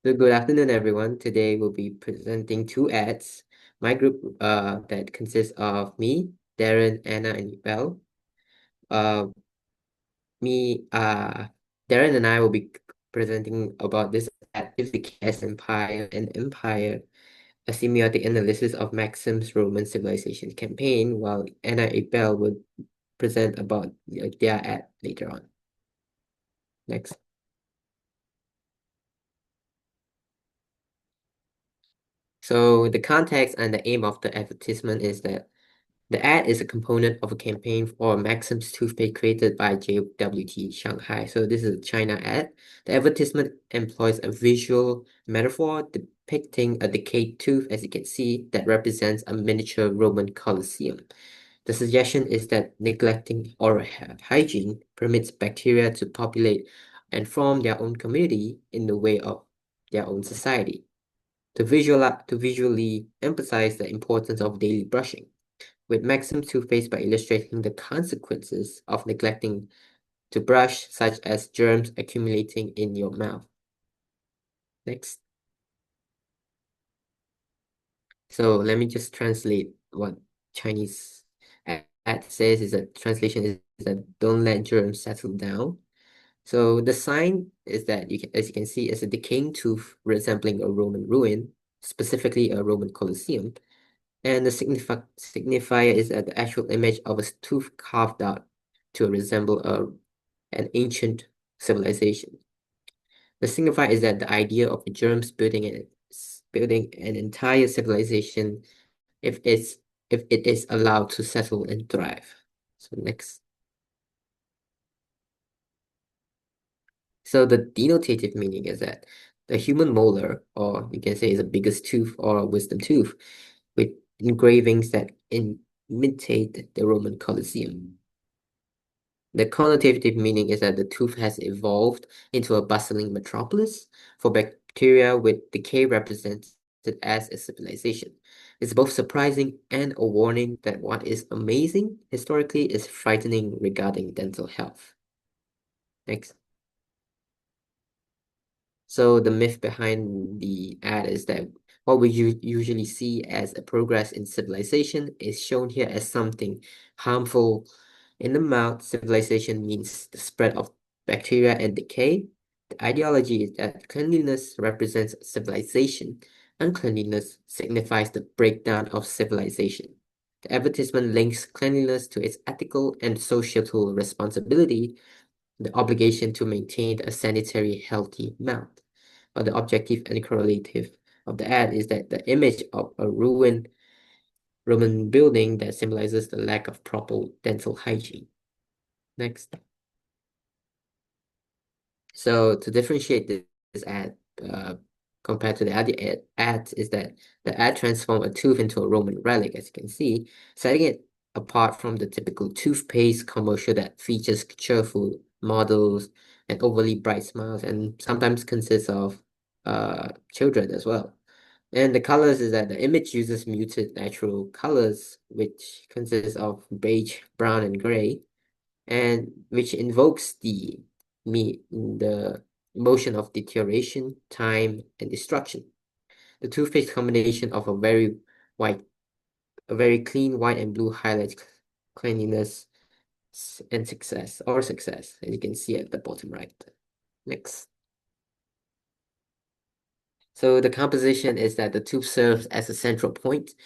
So good afternoon, everyone. Today we'll be presenting two ads. My group that consists of me, Darren, Anna, and Belle. Uh, me Darren and I will be presenting about this ad, If the Chaos Empire and Empire, a semiotic analysis of Maxim's Roman civilization campaign, while Anna and Belle will present about their ad later on. Next. So the context and the aim of the advertisement is that the ad is a component of a campaign for Maxim's toothpaste created by JWT Shanghai. So this is a China ad. The advertisement employs a visual metaphor depicting a decayed tooth, as you can see, that represents a miniature Roman Colosseum. The suggestion is that neglecting oral hygiene permits bacteria to populate and form their own community in the way of their own society. To visually emphasize the importance of daily brushing, with Maxim toothpaste by illustrating the consequences of neglecting to brush, such as germs accumulating in your mouth. Next. So let me just translate what Chinese ad says. Is that translation is that don't let germs settle down. So the sign is that as you can see, is a decaying tooth resembling a Roman ruin, specifically a Roman Colosseum. And the signifier is that the actual image of a tooth carved out to resemble an ancient civilization. The signifier is that the idea of germs building an entire civilization if it is allowed to settle and thrive. So next. So the denotative meaning is that the human molar, or you can say is the biggest tooth or wisdom tooth, with engravings that imitate the Roman Colosseum. The connotative meaning is that the tooth has evolved into a bustling metropolis for bacteria, with decay represented as a civilization. It's both surprising and a warning that what is amazing historically is frightening regarding dental health. Next. So the myth behind the ad is that what we usually see as a progress in civilization is shown here as something harmful. In the mouth, civilization means the spread of bacteria and decay. The ideology is that cleanliness represents civilization. Uncleanliness signifies the breakdown of civilization. The advertisement links cleanliness to its ethical and societal responsibility, the obligation to maintain a sanitary, healthy mouth. But the objective and correlative of the ad is that the image of a ruined Roman building that symbolizes the lack of proper dental hygiene. Next. So to differentiate this ad compared to the other ads is that the ad transformed a tooth into a Roman relic, as you can see, setting it apart from the typical toothpaste commercial that features cheerful models and overly bright smiles, and sometimes consists of children as well. And the colors is that the image uses muted natural colors, which consists of beige, brown, and gray, and which invokes the emotion of deterioration, time, and destruction. The toothpaste combination of a very clean white and blue highlights cleanliness and success, as you can see at the bottom right. Next. So the composition is that the tube serves as a central point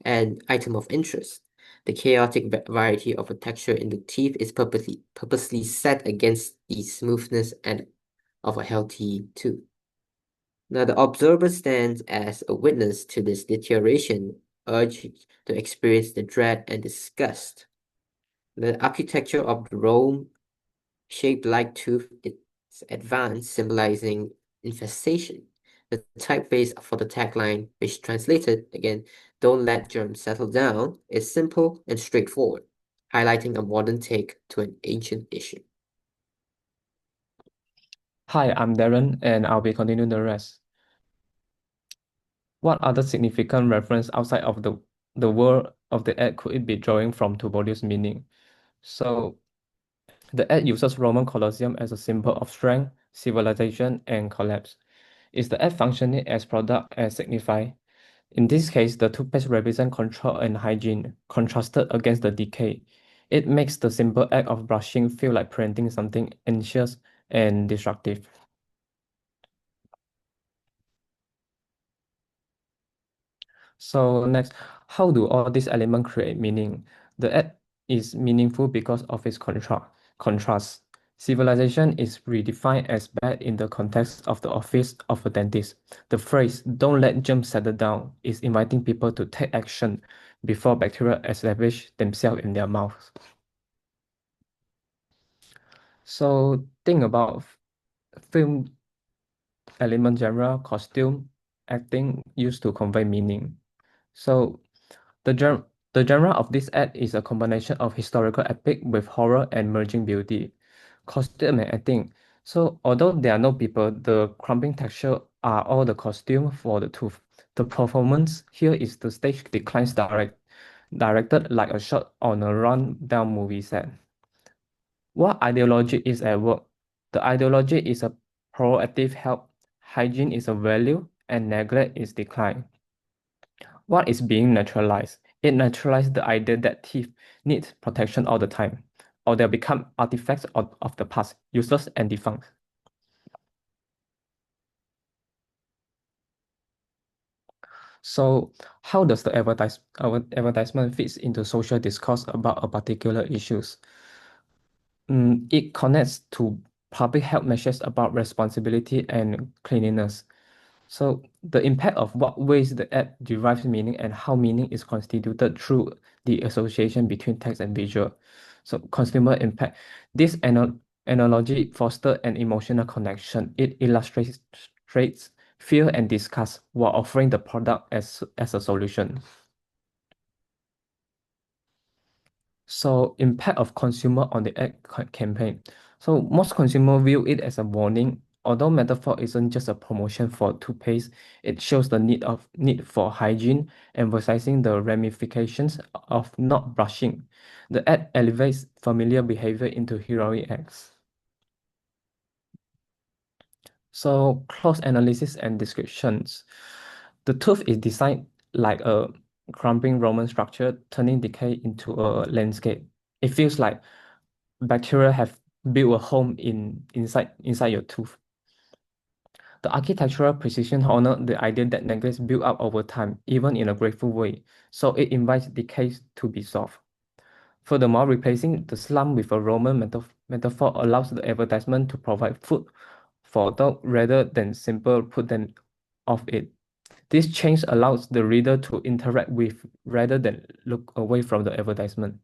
and item of interest. The chaotic variety of a texture in the teeth is purposely set against the smoothness and of a healthy tooth. Now the observer stands as a witness to this deterioration, urged to experience the dread and disgust. The architecture of the Rome-shaped like tooth is advanced, symbolizing infestation. The typeface for the tagline, which translated, again, "Don't let germs settle down," is simple and straightforward, highlighting a modern take to an ancient issue. Hi, I'm Darren, and I'll be continuing the rest. What other significant reference outside of the word of the ad could it be drawing from to produce meaning? So, the ad uses Roman Colosseum as a symbol of strength, civilization, and collapse. Is the ad functioning as product as signify? In this case, the toothpaste represents control and hygiene, contrasted against the decay. It makes the simple act of brushing feel like preventing something anxious and destructive. So next, how do all these elements create meaning? The ad is meaningful because of its contrast. Civilization is redefined as bad in the context of the office of a dentist. The phrase, "don't let germs settle down," is inviting people to take action before bacteria establish themselves in their mouths. So think about film element genre, costume, acting used to convey meaning. So the gen the genre of this ad is a combination of historical epic with horror and merging beauty. Costume and acting. So although there are no people, the crumbling texture are all the costume for the tooth. The performance here is the stage declines directed like a shot on a run-down movie set. What ideology is at work? The ideology is a proactive help, hygiene is a value, and neglect is decline. What is being naturalized? It naturalized the idea that teeth need protection all the time, or they'll become artifacts of the past, useless and defunct. So, how does the advertisement fits into social discourse about a particular issues? It connects to public health measures about responsibility and cleanliness. So the impact of what ways the app derives meaning and how meaning is constituted through the association between text and visual. So consumer impact. This analogy fosters an emotional connection. It illustrates fear and disgust while offering the product as a solution. So impact of consumer on the ad campaign. So most consumer view it as a warning. Although metaphor isn't just a promotion for toothpaste, it shows the need for hygiene, emphasizing the ramifications of not brushing. The ad elevates familiar behavior into heroic acts. So close analysis and descriptions. The tooth is designed like a crumbling Roman structure, turning decay into a landscape. It feels like bacteria have built a home inside your tooth. The architectural precision honor the idea that neglects build up over time, even in a grateful way, so it invites decay to be solved. Furthermore, replacing the slum with a Roman metaphor allows the advertisement to provide food for thought rather than simple put them off it. This change allows the reader to interact with rather than look away from the advertisement.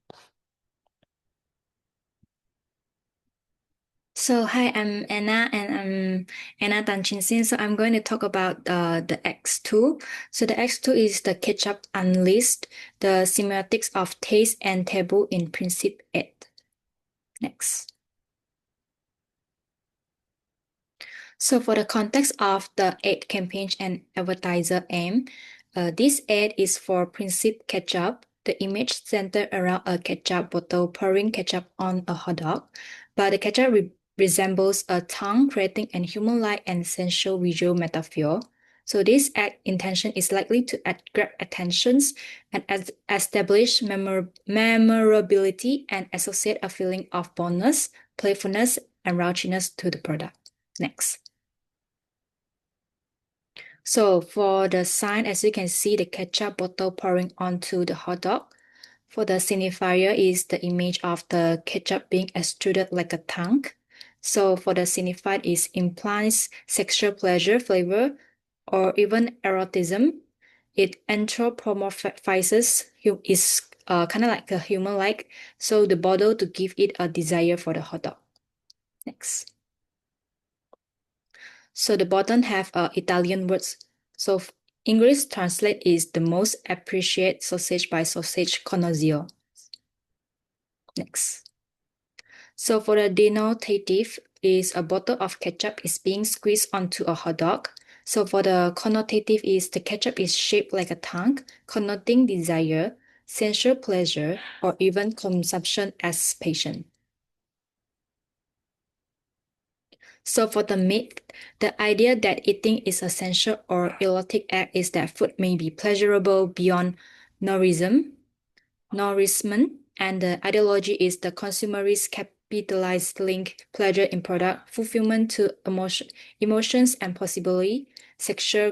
So hi, I'm Anna and I'm Anna Tan Chin Sin. So I'm going to talk about the X2. So the X2 is the ketchup unleashed, the semiotics of taste and taboo in Princip 8. Next. So for the context of the ad campaign and advertiser aim, this ad is for Princip ketchup. The image centered around a ketchup bottle pouring ketchup on a hot dog, but the ketchup resembles a tongue, creating an human-like and sensual visual metaphor. So this ad intention is likely to grab attentions and establish memorability and associate a feeling of boldness, playfulness, and raunchiness to the product. Next. So for the sign, as you can see, the ketchup bottle pouring onto the hot dog. For the signifier is the image of the ketchup being extruded like a tongue. So for the signified is implies sexual pleasure, flavor, or even erotism. It anthropomorphizes, is kind of like a human-like, so the bottle to give it a desire for the hot dog. Next. So the bottom have Italian words. So English translate is the most appreciated sausage by sausage connoisseur. Next. So for the denotative is a bottle of ketchup is being squeezed onto a hot dog. So for the connotative is the ketchup is shaped like a tongue, connoting desire, sensual pleasure, or even consumption as passion. So for the myth, the idea that eating is a sensual or erotic act is that food may be pleasurable beyond nourishment, and the ideology is the consumerist capitalist link pleasure in product fulfillment to emotions and possibly sexual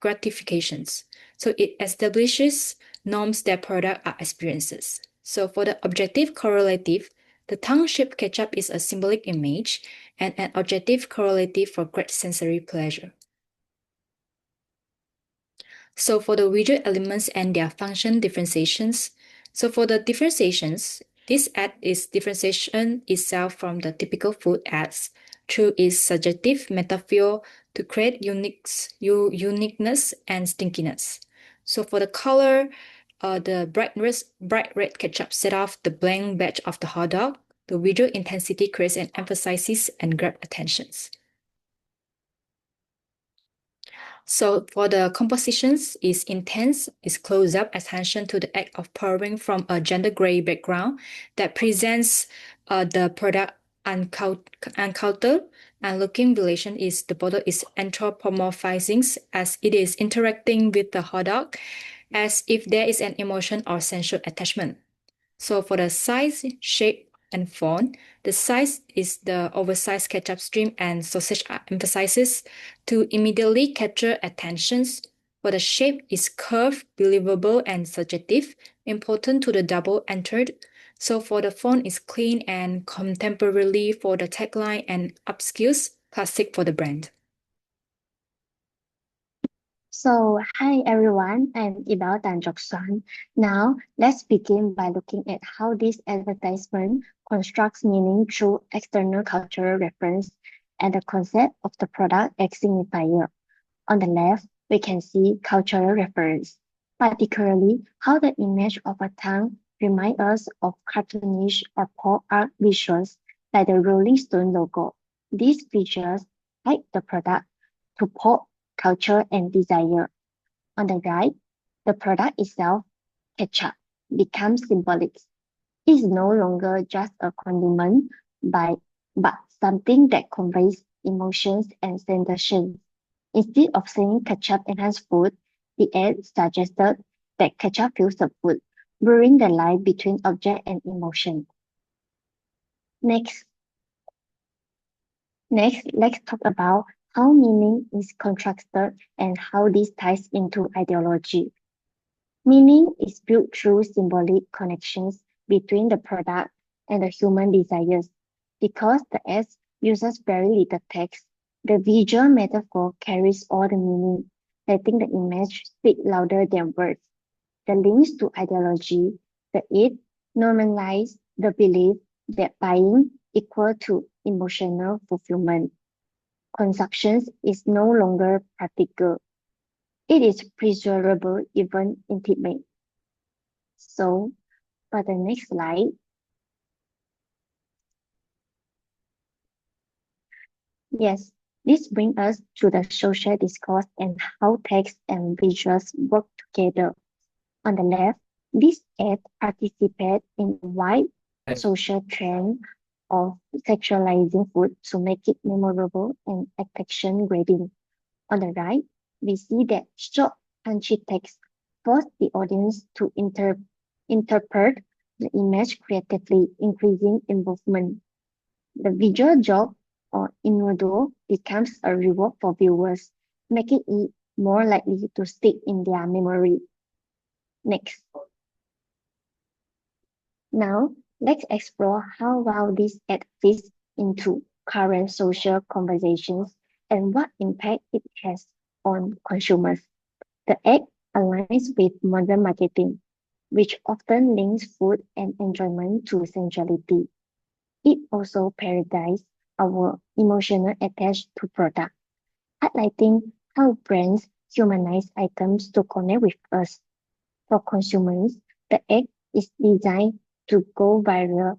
gratifications. So it establishes norms that product are experiences. So for the objective correlative, the tongue-shaped ketchup is a symbolic image and an objective correlative for great sensory pleasure. So for the visual elements and their function differentiations, so for the differentiations, this ad is differentiation itself from the typical food ads through its suggestive metaphor to create uniqueness and stinkiness. So for the color, the bright red ketchup set off the blank badge of the hot dog. The visual intensity creates an emphasis and grab attentions. So for the compositions is intense, is close-up attention to the act of pouring from a gender gray background that presents the product uncounted, and looking relation is the bottle is anthropomorphizing as it is interacting with the hot dog as if there is an emotion or sensual attachment. So for the size, shape, and font, the size is the oversized ketchup stream and sausage emphasizes to immediately capture attentions. For the shape is curved, believable, and suggestive, important to the double entered. So for the font is clean and contemporary for the tagline and upskills, classic for the brand. So, hi everyone, I'm Ibao Tanjoksuan. Now, let's begin by looking at how this advertisement constructs meaning through external cultural reference and the concept of the product as signifier. On the left, we can see cultural reference, particularly how the image of a tongue reminds us of cartoonish or pop art visuals like the Rolling Stone logo. These features guide the product to pop culture and desire. On the right, the product itself, ketchup, becomes symbolic. It is no longer just a condiment, but something that conveys emotions and sensations. Instead of saying ketchup enhanced food, the ad suggested that ketchup fuels the food, blurring the line between object and emotion. Next, let's talk about how meaning is constructed and how this ties into ideology. Meaning is built through symbolic connections between the product and the human desires. Because the S uses very little text, the visual metaphor carries all the meaning, letting the image speak louder than words. The links to ideology, the it normalize the belief that buying equal to emotional fulfillment. Consumption is no longer practical. It is pleasurable, even intimate. So, for the next slide, yes, this brings us to the social discourse and how text and visuals work together. On the left, this ad participates in a wide social trend of sexualizing food to make it memorable and attention-grabbing. On the right, we see that short, punchy text force the audience to interpret the image creatively, increasing involvement. The visual job or innuendo becomes a reward for viewers, making it more likely to stick in their memory. Next. Now, let's explore how well this ad fits into current social conversations and what impact it has on consumers. The ad aligns with modern marketing, which often links food and enjoyment to sensuality. It also parodies our emotional attached to product, highlighting how brands humanize items to connect with us. For consumers, the ad is designed to go viral.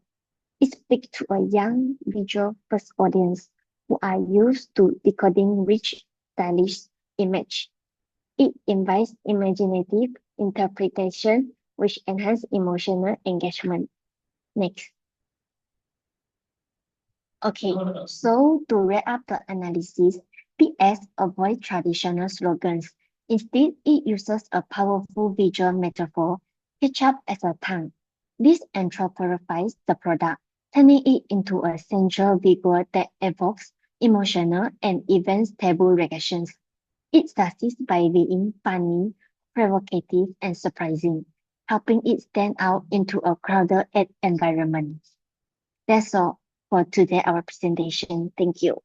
It speaks to a young visual-first audience who are used to decoding rich, stylish image. It invites imaginative interpretation, which enhance emotional engagement. Next. Okay, so to wrap up the analysis, PS avoid traditional slogans. Instead, it uses a powerful visual metaphor, ketchup as a tongue. This anthropomorphizes the product, turning it into a central figure that evokes emotional and even stable reactions. It succeeds by being funny, provocative, and surprising, helping it stand out into a crowded environment. That's all for today, our presentation. Thank you.